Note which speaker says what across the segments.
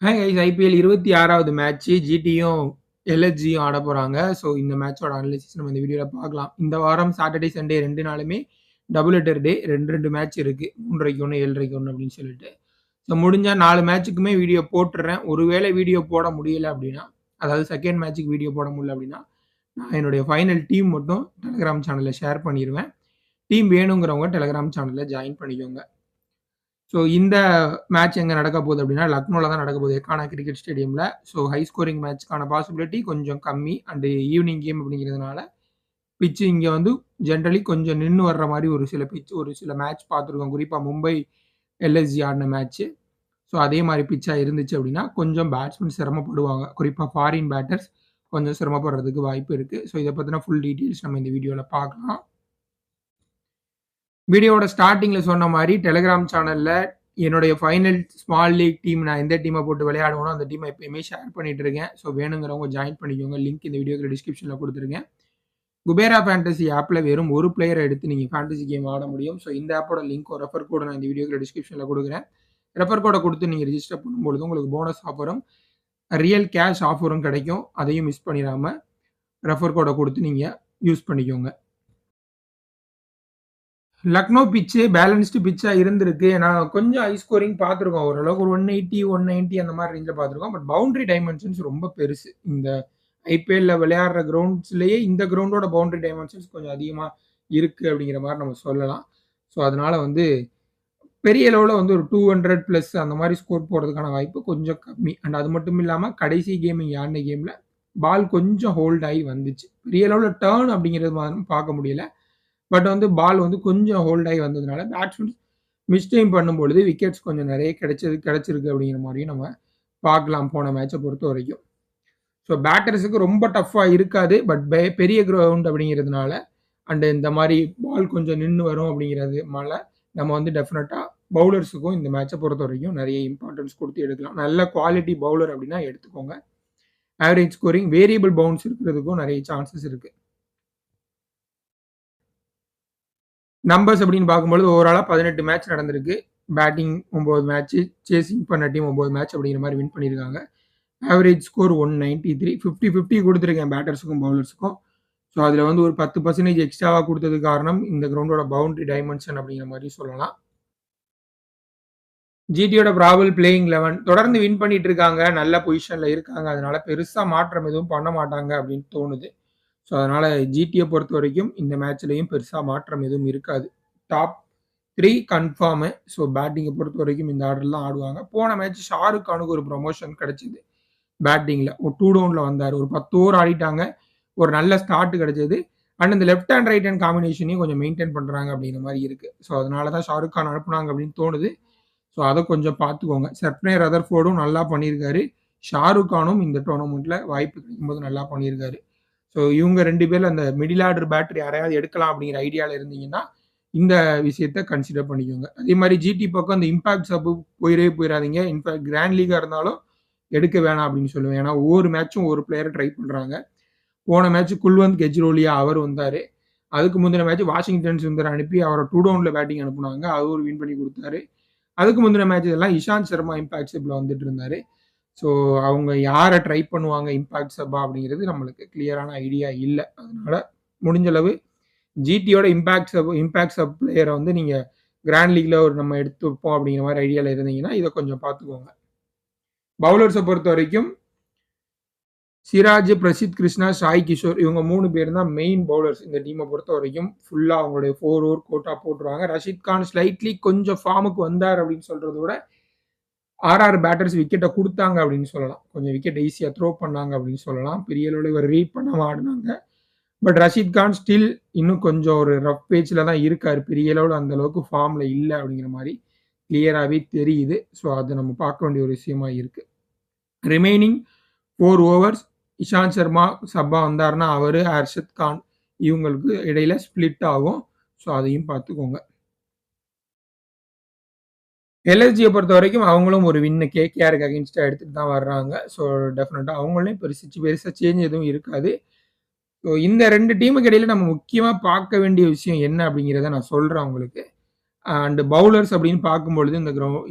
Speaker 1: Hi guys IPL 26வது match ஜிடியும் எல்எஸ்ஜியும் ஆட போறாங்க. So இந்த மேட்சோட அனாலிசிஸ் நம்ம இந்த வீடியோல பார்க்கலாம். இந்த வாரம் சாட்டர்டே, சண்டே 2 நாளுமே டபுள் ஹெட்டர் டே. 2 மேட்ச் இருக்கு. 3:30க்கு 1, 7:30க்கு 1 அப்படின்னு சொல்லிட்டு. ஸோ முடிஞ்சா 4 மேட்சுக்குமே வீடியோ போட்டுறேன். ஒருவேளை வீடியோ போட முடியல அப்படின்னா, அதாவது செகண்ட் மேட்சுக்கு வீடியோ போட முடியல அப்படின்னா, நான் என்னுடைய ஃபைனல் டீம் மட்டும் டெலகிராம் சேனல்ல ஷேர் பண்ணிருவேன். டீம் வேணுங்கிறவங்க டெலகிராம் சேனல்ல ஜாயின் பண்ணிக்கோங்க. ஸோ இந்த மேட்ச் எங்கே நடக்க போகுது அப்படின்னா லக்னோவில் தான் நடக்க போகுது, எக்கானா கிரிக்கெட் ஸ்டேடியமில். ஸோ ஹை ஸ்கோரிங் மேட்ச்க்கான பாசிபிலிட்டி கொஞ்சம் கம்மி அண்டு ஈவினிங் கேம் அப்படிங்கிறதுனால பிச்சு இங்கே வந்து ஜென்ரலி கொஞ்சம் நின்று வர்ற மாதிரி ஒரு சில மேட்ச் பார்த்துருக்கோம். குறிப்பாக மும்பை எல்எஸ்ஜி ஆடின மேட்ச்சு. ஸோ அதே மாதிரி பிச்சாக இருந்துச்சு அப்படின்னா கொஞ்சம் பேட்ஸ்மேன் சிரமப்படுவாங்க. குறிப்பாக ஃபாரின் பேட்டர்ஸ் கொஞ்சம் சிரமப்படுறதுக்கு வாய்ப்பு இருக்குது. ஸோ இதை பற்றின ஃபுல் டீட்டெயில்ஸ் நம்ம இந்த வீடியோவில் பார்க்கலாம். வீடியோவோட ஸ்டார்டிங்கில் சொன்ன மாதிரி டெலிகிராம் சேனலில் என்னுடைய ஃபைனல் ஸ்மால் லீக் டீம் நான் எந்த டீமை போட்டு விளையாடுவோனோ அந்த டீமை எப்பயுமே ஷேர் பண்ணிட்டு இருக்கேன். ஸோ வேணுங்கிறவங்க ஜாயின் பண்ணிக்கோங்க. லிங்க் இந்த வீடியோக்கு டிஸ்கிரிப்ஷனில் கொடுத்துருக்கேன். குபேரா ஃபேண்டசி ஆப்பில் வெறும் ஒரு பிளேயரை எடுத்து நீங்கள் ஃபேண்டசி கேம் ஆட முடியும். ஸோ இந்த ஆப்போட லிங்க் ரெஃபர் கோடு நான் இந்த வீடியோக்கு டிஸ்கிரிப்ஷனில் கொடுக்குறேன். ரெஃபர் கோடை கொடுத்து நீங்கள் ரிஜிஸ்டர் பண்ணும்பொழுது உங்களுக்கு போனஸ் ஆஃபரும் ரியல் கேஷ் ஆஃபரும் கிடைக்கும். அதையும் மிஸ் பண்ணிடாமல் ரெஃபர் கோடை கொடுத்து நீங்கள் யூஸ் பண்ணிக்கோங்க. லக்னோ பிச்சு பேலன்ஸ்டு பிச்சாக இருந்திருக்கு. நான் கொஞ்சம் ஹை ஸ்கோரிங் பார்த்துருக்கோம். ஓரளவுக்கு ஒரு 180, 190 அந்த மாதிரி ரேஞ்சில் பார்த்துருக்கோம். பட் பவுண்டரி டைமென்ஷன்ஸ் ரொம்ப பெருசு. இந்த ஐபிஎல்ல விளையாடுற கிரவுண்ட்ஸ்லேயே இந்த கிரவுண்டோட பவுண்டரி டைமென்ஷன்ஸ் கொஞ்சம் அதிகமாக இருக்குது அப்படிங்கிற மாதிரி நம்ம சொல்லலாம். ஸோ அதனால் வந்து பெரிய அளவில் வந்து ஒரு 200+ அந்த மாதிரி ஸ்கோர் போடுறதுக்கான வாய்ப்பு கொஞ்சம் கம்மி. அண்ட் அது மட்டும் இல்லாமல் கடைசி கேம் இங்கே ஆடின கேமில் பால் கொஞ்சம் ஹோல்ட் ஆகி வந்துச்சு. பெரிய அளவில் டேர்ன் அப்படிங்கிறது மாதிரி பார்க்க முடியல. பட் வந்து பால் வந்து கொஞ்சம் ஹோல்ட் ஆகி வந்ததுனால பேட்ஸ்மேன் மிஸ்டைம் பண்ணும்பொழுது விக்கெட்ஸ் கொஞ்சம் நிறைய கிடைச்சிருக்கு அப்படிங்கிற மாதிரியும் நம்ம பார்க்கலாம் போன மேட்சை பொறுத்த வரைக்கும். ஸோ பேட்டர்ஸுக்கு ரொம்ப டஃப்பாக இருக்காது. பட் பெரிய கிரவுண்ட் அப்படிங்கிறதுனால அண்டு இந்த மாதிரி பால் கொஞ்சம் நின்று வரும் அப்படிங்கிறதுனால நம்ம வந்து டெஃபினட்டாக பவுலர்ஸுக்கும் இந்த மேட்சை பொறுத்த வரைக்கும் நிறைய இம்பார்ட்டன்ஸ் கொடுத்து எடுக்கலாம். நல்ல குவாலிட்டி பவுலர் அப்படின்னா எடுத்துக்கோங்க. ஆவரேஜ் ஸ்கோரிங் வேரியபிள் பவுன்ஸ் இருக்கிறதுக்கும் நிறைய சான்சஸ் இருக்குது. நம்பர்ஸ் அப்படின்னு பார்க்கும்பொழுது ஓவராலாக 18 மேட்ச் நடந்திருக்கு. பேட்டிங் 9 மேட்ச்சு, சேசிங் பண்ண டீம் 9 மேட்ச் அப்படிங்கிற மாதிரி வின் பண்ணியிருக்காங்க. Average score 193. 50-50 கொடுத்துருக்கேன் பேட்டர்ஸுக்கும் பவுலர்ஸுக்கும். ஸோ அதில் வந்து ஒரு 10% எக்ஸ்ட்ராவாக கொடுத்ததுக்கு காரணம் இந்த கிரவுண்டோட பவுண்டரி டைமென்ஷன் அப்படிங்கிற மாதிரி சொல்லலாம். ஜிடியோட ப்ராபல் பிளேயிங் 11 தொடர்ந்து வின் பண்ணிட்டு இருக்காங்க. நல்ல பொசிஷனில் இருக்காங்க. அதனால பெருசாக மாற்றம் எதுவும் பண்ண மாட்டாங்க அப்படின்னு தோணுது. ஸோ அதனால் ஜிடியை பொறுத்த வரைக்கும் இந்த மேட்ச்லேயும் பெருசாக மாற்றம் எதுவும் இருக்காது. Top 3 confirm. ஸோ பேட்டிங்கை பொறுத்த வரைக்கும் இந்த ஆர்டர்லாம் ஆடுவாங்க. போன மேட்ச் ஷாருக் கானுக்கு ஒரு ப்ரொமோஷன் கிடைச்சிது பேட்டிங்கில். ஒரு 2 டவுனில் வந்தார். ஒரு 10 ஓவர் ஆடிட்டாங்க. ஒரு நல்ல ஸ்டார்ட் கிடைச்சது. அண்ட் இந்த லெஃப்ட் ஹேண்ட் ரைட் ஹேண்ட் காம்பினேஷனையும் கொஞ்சம் மெயின்டைன் பண்ணுறாங்க அப்படிங்கிற மாதிரி இருக்குது. ஸோ அதனால தான் ஷாருக் கான் அனுப்புனாங்க அப்படின்னு தோணுது. ஸோ அதை கொஞ்சம் பார்த்துக்கோங்க. சர்ப்னே ரதர்ஃபோர்டும் நல்லா பண்ணியிருக்காரு. ஷாருக் கானும் இந்த டோர்னமெண்ட்டில் வாய்ப்பு கிடைக்கும்போது நல்லா பண்ணியிருக்காரு. ஸோ இவங்க 2 பேரில் அந்த மிடில் ஆர்டர் பேட்டர் யாரையாவது எடுக்கலாம் அப்படிங்கிற ஐடியாவில் இருந்தீங்கன்னா இந்த விஷயத்த கன்சிடர் பண்ணிக்கோங்க. அதே மாதிரி ஜிடி பக்கம் அந்த இம்பாக்ட் சப்பு போயிடாதீங்க. இன்ஃபேக்ட் கிராண்ட் லீகாக இருந்தாலும் எடுக்க வேணாம் அப்படின்னு சொல்லுவேன். ஏன்னா ஒவ்வொரு மேட்சும் ஒரு பிளேயரை ட்ரை பண்ணுறாங்க. போன மேட்ச் குல்வந்த் கெஜ்ரோலியா அவர் வந்தார். அதுக்கு முந்தின மேட்ச் வாஷிங்டன் சுந்தர் அனுப்பி அவரை 2 டவுனில் பேட்டிங் அனுப்புனாங்க. அவர் வின் பண்ணி கொடுத்தாரு. அதுக்கு முந்தின மேட்ச் எல்லாம் இஷாந்த் சர்மா இம்பாக்ட் சப்பில் வந்துட்டு இருந்தார். ஸோ அவங்க யாரை ட்ரை பண்ணுவாங்க இம்பாக்ட் சப்பா அப்படிங்கிறது நம்மளுக்கு கிளியரான ஐடியா இல்லை. அதனால முடிஞ்சளவு ஜிடியோட இம்பாக்ட் சப் பிளேயரை வந்து நீங்கள் கிராண்ட் லீக்ல ஒரு நம்ம எடுத்து வைப்போம் அப்படிங்கிற மாதிரி ஐடியாவில் இருந்தீங்கன்னா இதை கொஞ்சம் பார்த்துக்கோங்க. பவுலர்ஸை பொறுத்த வரைக்கும் சிராஜ், பிரசித் கிருஷ்ணா, சாய் கிஷோர் இவங்க 3 பேர் தான் மெயின் பவுலர்ஸ் இந்த டீமை பொறுத்த வரைக்கும். ஃபுல்லாக அவங்களுடைய 4 ஓவர் கோட்டா போட்டுருவாங்க. ரஷீத் கான் ஸ்லைட்லி கொஞ்சம் ஃபார்முக்கு வந்தார் அப்படின்னு சொல்கிறத விட 6 பேட்டர்ஸ் விக்கெட்டை கொடுத்தாங்க அப்படின்னு சொல்லலாம். கொஞ்சம் விக்கெட் ஈஸியாக த்ரோ பண்ணாங்க அப்படின்னு சொல்லலாம். பெரிய அளவில் இவர் ரீட் பண்ணாமல் ஆடினாங்க. பட் ரஷீத் கான் ஸ்டில் இன்னும் கொஞ்சம் ஒரு ரஃப் பேச்சில் தான் இருக்கார். பெரிய அளவில் அந்த அளவுக்கு ஃபார்மில் இல்லை அப்படிங்கிற மாதிரி கிளியராகவே தெரியுது. ஸோ அது நம்ம பார்க்க வேண்டிய ஒரு விஷயமா இருக்குது. ரிமைனிங் 4 ஓவர்ஸ் இஷாந்த் சர்மா சப்பா வந்தார்னா அவர், ஹர்ஷத் கான் இவங்களுக்கு இடையில ஸ்பிளிட் ஆகும். ஸோ அதையும் பார்த்துக்கோங்க. எல்எஸ்ஜியை பொறுத்த வரைக்கும் அவங்களும் ஒரு வின்னு கேகேஆருக்கு அகென்ஸ்டாக எடுத்துகிட்டு தான் வர்றாங்க. ஸோ டெஃபினட்டாக அவங்களையும் பெருசாக சேஞ்ச் எதுவும் இருக்காது. ஸோ இந்த 2 டீமுக்கு இடையில நம்ம முக்கியமாக பார்க்க வேண்டிய விஷயம் என்ன அப்படிங்கிறத நான் சொல்கிறேன் உங்களுக்கு. அண்டு பவுலர்ஸ் அப்படின்னு பார்க்கும்பொழுது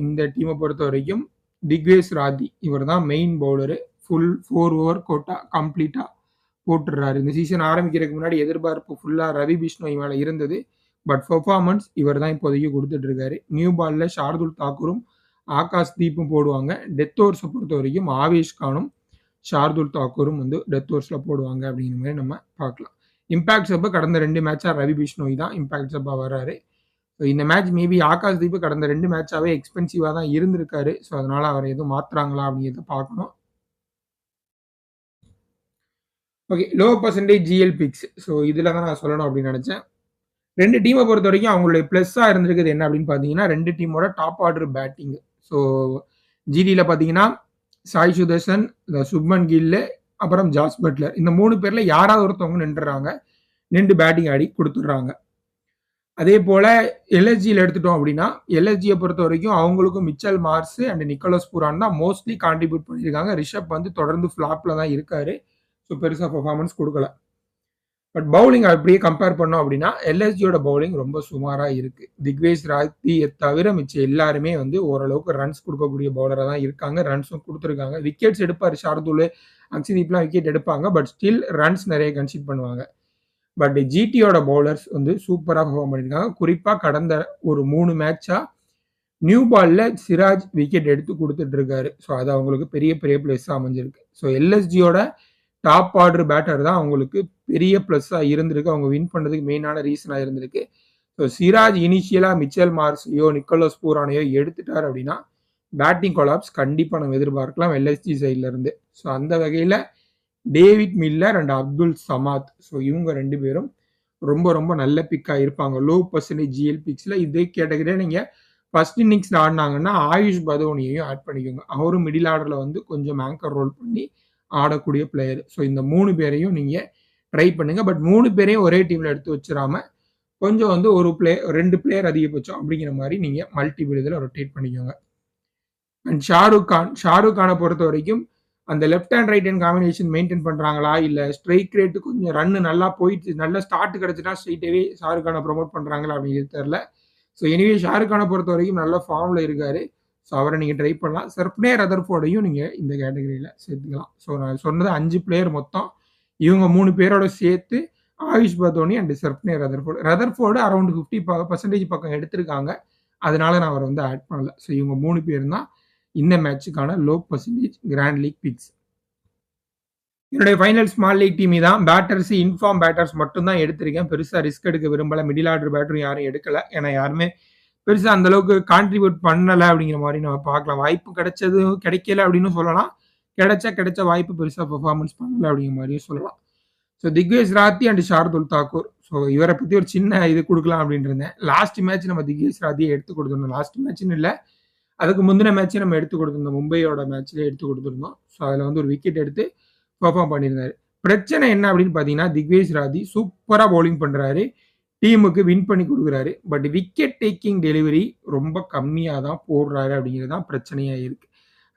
Speaker 1: இந்த டீமை பொறுத்த வரைக்கும் திக்வேஷ் ராதி இவர் தான் main bowler. Full 4 over quota கம்ப்ளீட்டா போட்டுடுறாரு. இந்த சீசன் ஆரம்பிக்கிறதுக்கு முன்னாடி எதிர்பார்ப்பு ஃபுல்லா ரவி பிஷ்ணோய் மேல இருந்தது. பட் பெர்ஃபார்மன்ஸ் இவர் தான் இப்போதைக்கு குடுத்துட்டு இருக்காரு. நியூ பால்ல ஷார்துல் தாக்கூரும், ஆகாஷ் தீப்பும் போடுவாங்க. டெத் ஓவர்ஸ பொறுத்தவரைக்கும் ஆவேஷ் கானும், ஷார்துல் தாக்கூரும் வந்து டெத் ஓவர்ஸ்ல போடுவாங்க அப்படிங்கிற மாரி நம்ம பார்க்கலாம். இம்பாக்ட் சப்ப கடந்த 2 மேட்சா ரவி பிஷ்ணோய் தான் இம்பாக்ட் சப்பா வர்றாரு. ஸோ இந்த மேட்ச் மேபி ஆகாஷ் தீப் கடந்த 2 மேட்சாவே எக்ஸ்பென்சிவா தான் இருந்திருக்காரு. ஸோ அதனால அவர எதுவும் மாத்துறாங்களா அப்படிங்கிறத பார்க்கணும். Okay. Low percentage GL picks. So இதுல தான் நான் சொல்லணும் அப்படின்னு நெனச்சேன். 2 டீம பொறுத்தவரைக்கும் அவங்களுடைய பிளஸ்ஸா இருந்திருக்குது என்ன அப்படின்னு பார்த்தீங்கன்னா, 2 டீமோட டாப் ஆர்டர் பேட்டிங். ஸோ ஜிடில பார்த்தீங்கன்னா, சாய் சுதர்சன், சுப்மன் கில், அப்புறம் ஜாஸ் பட்லர். இந்த 3 பேர்ல யாராவது ஒருத்தவங்க நின்றுறாங்க. நின்று பேட்டிங் ஆடி குடுத்துடுறாங்க. அதே போல எல்எஸ்ஜியில் எடுத்துட்டோம் அப்படின்னா, எல்எஸ்ஜியை பொறுத்த வரைக்கும் அவங்களுக்கும் மிச்சல் மார்ஸ் அண்ட் நிக்கோலஸ் பூரான் தான் மோஸ்ட்லி கான்ட்ரிபியூட் பண்ணியிருக்காங்க. ரிஷப் வந்து தொடர்ந்து ஃபிளாப்ல தான் இருக்காரு. ஸோ பெருசா பெர்ஃபார்மன்ஸ் குடுக்கல. பட் பவுலிங் அப்படியே கம்பேர் பண்ணோம் அப்படின்னா, எல்எஸ்ஜியோட பவுலிங் ரொம்ப சுமாரா இருக்கு. திக்வேஷ் ராத்தியை தவிர மிச்சம் எல்லாருமே வந்து ஓரளவுக்கு ரன்ஸ் குடுக்கக்கூடிய பவுலரா தான் இருக்காங்க. ரன்ஸும் குடுத்துருக்காங்க. விக்கெட்ஸ் எடுப்பாரு ஷார்துல், அக்ஷதீப்லாம் விக்கெட் எடுப்பாங்க. பட் ஸ்டில் ரன்ஸ் நிறைய கன்சிட் பண்ணுவாங்க. பட் ஜிடியோட பவுலர்ஸ் வந்து சூப்பரா பெர்ஃபார்ம் பண்ணியிருக்காங்க. குறிப்பா கடந்த ஒரு 3 மேட்சா நியூ பால்ல சிராஜ் விக்கெட் எடுத்து குடுத்துட்டு இருக்காரு. ஸோ அது அவங்களுக்கு பெரிய பெரிய பிளஸ்ஸா அமைஞ்சிருக்கு. ஸோ எல்எஸ்ஜியோட டாப் ஆர்டர் பேட்டர் தான் அவங்களுக்கு பெரிய பிளஸ்ஸா இருந்திருக்கு. அவங்க வின் பண்ணதுக்கு மெயினான ரீசனா இருந்திருக்கு. ஸோ சிராஜ் இனிஷியலா மிச்சல் மார்ஸையோ, நிக்கோலஸ் பூரானையோ எடுத்துட்டார் அப்படின்னா, பேட்டிங் கொலாப்ஸ் கண்டிப்பா நம்ம எதிர்பார்க்கலாம் எல்எஸ்ஜி சைட்ல இருந்து. ஸோ அந்த வகையில David Miller and Abdul Samad. So இவங்க 2 பேரும் ரொம்ப ரொம்ப நல்ல பிக்கா இருப்பாங்க. லோ பெர்சன்டேஜ் ஜிஎல் பிக்ஸ்ல இதே கேட்டகரியா நீங்க ஃபர்ஸ்ட் இன்னிங்ஸ்ல ஆடினாங்கன்னா ஆயுஷ் பதோனியையும் ஆட் பண்ணிக்கோங்க. அவரும் மிடில் ஆர்டர்ல வந்து கொஞ்சம் ஆங்கர் ரோல் பண்ணி ஆடக்கூடிய பிளேயர். ஸோ இந்த 3 பேரையும் நீங்க ட்ரை பண்ணுங்க. பட் 3 பேரையும் ஒரே டீம்ல எடுத்து வச்சிராம கொஞ்சம் வந்து ஒரு 2 பிளேயர் அதிகபட்சம் அப்படிங்கிற மாதிரி நீங்க மல்டிபிள் இதில் ரொட்டேட் பண்ணிக்கோங்க. அண்ட் ஷாருக் கானை பொறுத்த வரைக்கும் அந்த left hand right hand combination maintain பண்றாங்களா, இல்ல ஸ்ட்ரைக் ரேட்டு கொஞ்சம் ரன் நல்லா போயிட்டு நல்ல ஸ்டார்ட் கிடைச்சுன்னா ஸ்ட்ரைட்டாவே ஷாருக் கானை ப்ரொமோட் பண்றாங்களா அப்படிங்கிறது தெரியல. ஸோ எனிவே ஷாருக் கானை பொறுத்த வரைக்கும் நல்ல ஃபார்ம்ல இருக்காரு. ஸோ அவரை நீங்க ட்ரை பண்ணலாம். சர்ப்னே ரதர்ஃபோர்டையும் நீங்க இந்த கேட்டகரியில சேர்த்துக்கலாம். ஸோ நான் சொன்னது 5 பிளேயர் மொத்தம். இவங்க 3 பேரோட சேர்த்து Ayush Badoni and Sherfane Rutherford around 50% பக்கம் எடுத்திருக்காங்க. அதனால நான் அவரை வந்து ஆட் பண்ணல. ஸோ இவங்க 3 பேர் தான் இந்த மேட்சுக்கான low percentage grand league picks. என்னுடைய ஃபைனல் ஸ்மால் லீக் டீம் தான். பேட்டர்ஸ் இன்ஃபார்ம் பேட்டர்ஸ் மட்டும் தான் எடுத்திருக்கேன். பெருசா ரிஸ்க் எடுக்க விரும்பல. மிடில் ஆர்டர் பேட்டரும் யாரும் எடுக்கல. ஏன்னா யாருமே பெருசா அந்த அளவுக்கு கான்ட்ரிபியூட் பண்ணல அப்படிங்கிற மாதிரி நம்ம பார்க்கலாம். வாய்ப்பு கிடைச்சது கிடைக்கல அப்படின்னு சொல்லலாம். கிடைச்ச வாய்ப்பு பெருசா பெர்ஃபார்மன்ஸ் பண்ணல அப்படிங்கிற மாதிரியும் சொல்லலாம். So Digvesh Rathi and Shardul Thakur. So இவரை பத்தி ஒரு சின்ன இது கொடுக்கலாம் அப்படின்னு இருந்தேன். லாஸ்ட் மேட்ச் நம்ம திக்வேஷ் ராத்தியை எடுத்து கொடுத்துருந்தோம். லாஸ்ட் மேட்ச்னு இல்லை, அதுக்கு முந்தின மேட்சே நம்ம எடுத்து கொடுத்துருந்தோம். மும்பையோட மேட்ச்லேயே எடுத்து கொடுத்துருந்தோம். ஸோ அதில் வந்து ஒரு விக்கெட் எடுத்து பெர்ஃபார்ம் பண்ணியிருந்தாரு. பிரச்சனை என்ன அப்படின்னு பார்த்தீங்கன்னா, திக்வேஷ் ராதி சூப்பராக பவுலிங் பண்ணுறாரு. டீமுக்கு வின் பண்ணி கொடுக்குறாரு. பட் விக்கெட் டேக்கிங் டெலிவரி ரொம்ப கம்மியாக தான் போடுறாரு அப்படிங்கிறது தான் பிரச்சனையாக இருக்கு.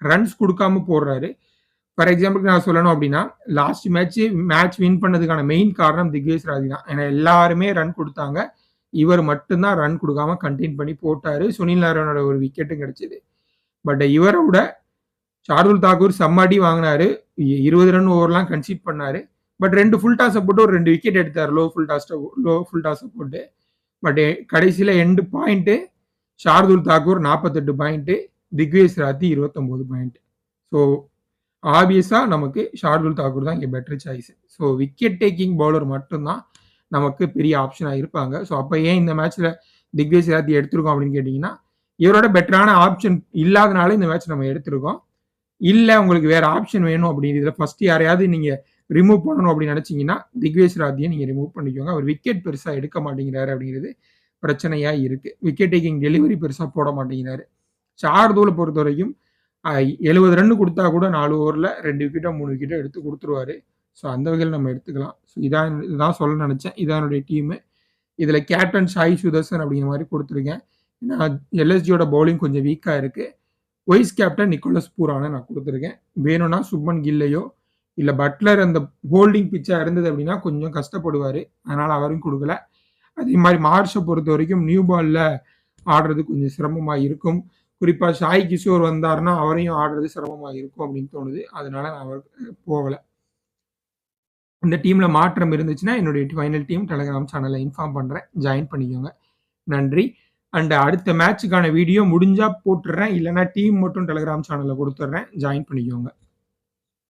Speaker 1: ரன்ஸ் கொடுக்காம போடுறாரு. ஃபார் எக்ஸாம்பிளுக்கு நான் சொல்லணும் அப்படின்னா, லாஸ்ட் மேட்ச் வின் பண்ணதுக்கான மெயின் காரணம் திக்வேஷ் ராதி தான். ஏன்னா எல்லாருமே ரன் கொடுத்தாங்க. இவர் மட்டும்தான் ரன் கொடுக்காம கண்டெயின் பண்ணி போட்டாரு. சுனில் நாராயணோட ஒரு விக்கெட்டும் கிடைச்சது. பட் இவரோட ஷார்துல் தாக்கூர் செம்ம அடி வாங்கினாரு. 20 ரன் ஓவர்லாம் கன்சீட் பண்ணாரு. பட் 2 ஃபுல் டாஸை போட்டு ஒரு 2 விக்கெட் எடுத்தார். லோ ஃபுல் டாஸை போட்டு. பட் கடைசியில் end point Shardul Thakur 48 point, Digvesh Rathi 29 point. So ஆப்வியஸா நமக்கு ஷார்துல் தாக்கூர் தான் இங்கே better choice. So wicket taking bowler மட்டும்தான் நமக்கு பெரிய ஆப்ஷனாக இருப்பாங்க. ஸோ அப்போ ஏன் இந்த மேட்ச்ல திக்வேஷ் ராத்தி எடுத்திருக்கோம் அப்படின்னு கேட்டிங்கன்னா, இவரோட பெட்டரான ஆப்ஷன் இல்லாதனால இந்த மேட்ச் நம்ம எடுத்திருக்கோம். இல்லை உங்களுக்கு வேற ஆப்ஷன் வேணும் அப்படிங்கிறதுல ஃபர்ஸ்ட் யாரையாவது நீங்க ரிமூவ் பண்ணணும் அப்படின்னு நினைச்சீங்கன்னா, திக்வேஷ் ராத்தியை நீங்க ரிமூவ் பண்ணிக்கோங்க. அவர் விக்கெட் பெருசா எடுக்க மாட்டேங்கிறாரு அப்படிங்கிறது பிரச்சனையா இருக்கு. விக்கெட் டேக்கிங் டெலிவரி பெருசா போட மாட்டேங்கிறாரு. ஷார்துலை பொறுத்த வரைக்கும் 70 ரன் கொடுத்தா கூட 4 ஓவரில் 2 விக்கெட்டோ 3 விக்கெட்டோ எடுத்து கொடுத்துருவாரு. ஸோ அந்த வகையில் நம்ம எடுத்துக்கலாம். ஸோ இதான் சொல்ல நினைச்சேன். இதான் என்னுடைய டீமு. இதில் கேப்டன் சாய் சுதர்சன் அப்படிங்கிற மாதிரி கொடுத்துருக்கேன். ஏன்னா எல்எஸ்ஜியோட பவுலிங் கொஞ்சம் வீக்காக இருக்கு. வைஸ் கேப்டன் நிக்கோலஸ் பூரானை நான் கொடுத்துருக்கேன். வேணும்னா சுப்மன் கில்லையோ இல்லை பட்லர் அந்த ஹோல்டிங் பிச்சாக இருந்தது அப்படின்னா கொஞ்சம் கஷ்டப்படுவார். அதனால் அவரும் கொடுக்கல. அதே மாதிரி மார்ஷை பொறுத்த வரைக்கும் நியூ பாலில் ஆடுறது கொஞ்சம் சிரமமாக இருக்கும். குறிப்பா சாய் கிஷோர் வந்தாருன்னா, அவரையும் ஆடுறது சிரமமா இருக்கும் அப்படின்னு தோணுது. அதனால நான் அவர் போகல. இந்த டீம்ல மாற்றம் இருந்துச்சுன்னா, என்னுடைய ஃபைனல் டீம் டெலகிராம் சேனல்ல இன்ஃபார்ம் பண்றேன். ஜாயின் பண்ணிக்கோங்க. நன்றி. அடுத்த மேட்ச்சுக்கான வீடியோ முடிஞ்சா போட்டுர்றேன். இல்லன்னா டீம் மட்டும் டெலகிராம் சேனல்ல குடுத்துர்றேன். ஜாயின் பண்ணிக்கோங்க.